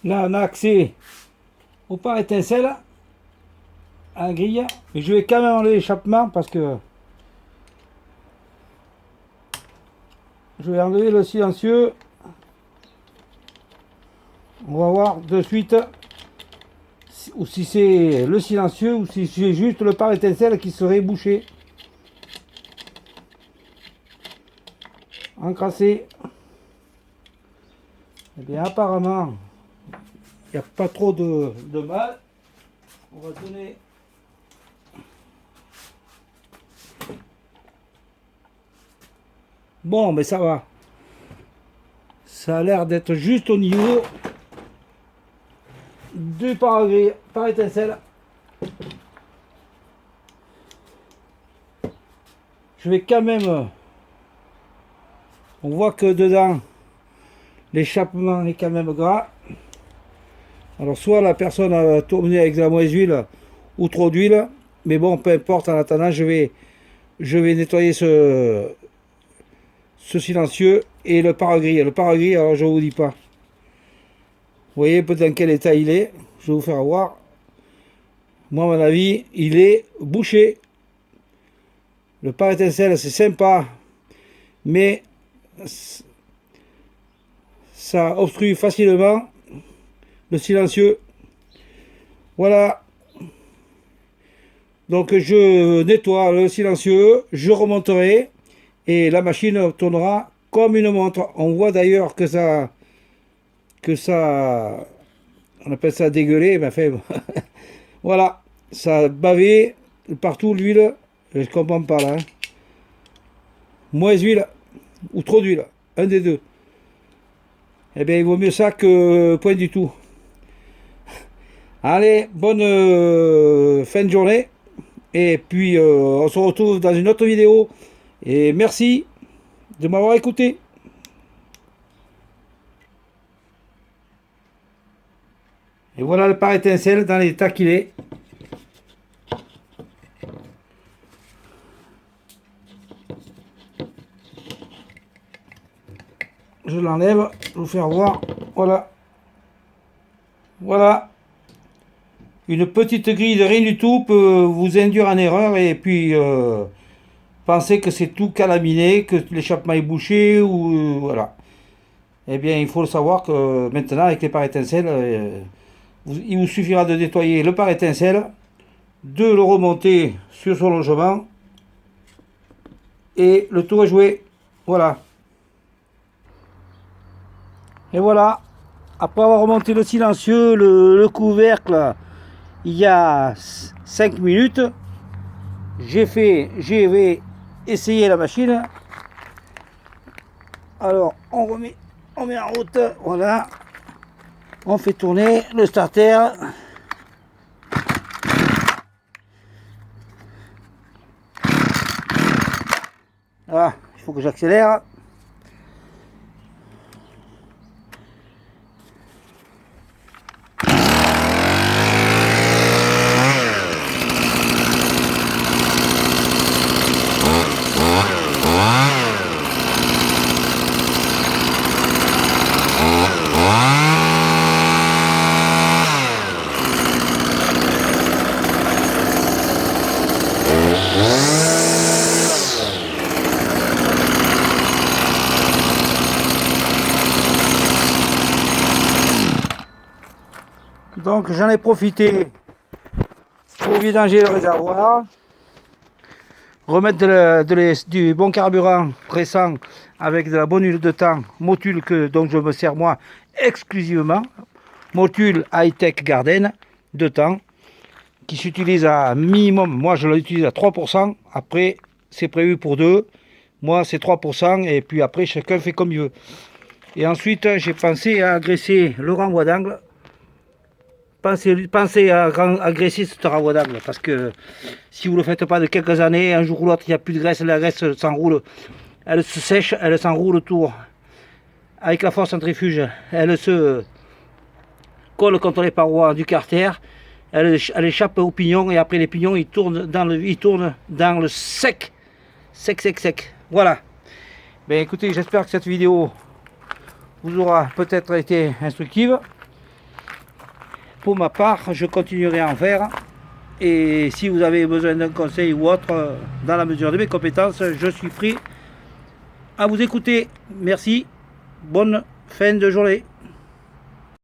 Là, on a accès au pare-étincelle à la grille. Mais je vais quand même enlever l'échappement parce que je vais enlever le silencieux. On va voir de suite ou si c'est le silencieux ou si c'est juste le pare-étincelle qui serait bouché, encrassé. Eh bien apparemment il n'y a pas trop de mal. On va donner bon, mais ça va, ça a l'air d'être juste au niveau du pare-étincelle. Je vais quand même, on voit que dedans l'échappement est quand même gras. Alors soit la personne a tourné avec de la mauvaise huile ou trop d'huile, mais bon, peu importe, en attendant je vais nettoyer ce silencieux et le pare-grille. Le pare-grille, alors je vous dis pas. Vous voyez peut-être dans quel état il est, je vais vous faire voir. Moi, à mon avis, il est bouché. Le pare-étincelle, c'est sympa, mais ça obstrue facilement le silencieux. Voilà. Donc je nettoie le silencieux, je remonterai et la machine tournera comme une montre. On voit d'ailleurs que ça, on appelle ça dégueuler, mais enfin, voilà, ça a bavé partout l'huile. Je comprends pas là. Hein. Moins d'huile ou trop d'huile, un des deux. Eh bien, il vaut mieux ça que point du tout. Allez, bonne fin de journée. Et puis, on se retrouve dans une autre vidéo. Et merci de m'avoir écouté. Et voilà le pare-étincelle dans l'état qu'il est. Je l'enlève, je vais vous faire voir. Voilà. Voilà. Une petite grille de rien du tout peut vous induire en erreur et puis penser que c'est tout calaminé, que l'échappement est bouché ou voilà. Eh bien, il faut le savoir que maintenant, avec les pare-étincelles, il vous suffira de nettoyer le pare-étincelle, de le remonter sur son logement et le tour est joué. Voilà. Et voilà. Après avoir remonté le silencieux, le couvercle, il y a 5 minutes, je vais essayer la machine. Alors on met en route, voilà, on fait tourner le starter. Voilà, il faut que j'accélère. Donc j'en ai profité pour vidanger le réservoir, remettre du bon carburant pressant avec de la bonne huile de thym, Motul dont je me sers moi exclusivement, Motul High-Tech Garden de thym, qui s'utilise à minimum, moi je l'utilise à 3%, après c'est prévu pour 2, moi c'est 3%, et puis après chacun fait comme il veut. Et ensuite j'ai pensé à agresser le renvoi d'angle. Pensez à agresser cette renvoi d'angle parce que si vous ne le faites pas de quelques années, un jour ou l'autre il n'y a plus de graisse, la graisse s'enroule, elle se sèche, elle s'enroule autour avec la force centrifuge, elle se colle contre les parois du carter, elle échappe aux pignons et après les pignons ils tournent dans le sec. Voilà. Ben écoutez, j'espère que cette vidéo vous aura peut-être été instructive. Pour ma part, je continuerai à en faire. Et si vous avez besoin d'un conseil ou autre, dans la mesure de mes compétences, je suis prêt à vous écouter. Merci. Bonne fin de journée.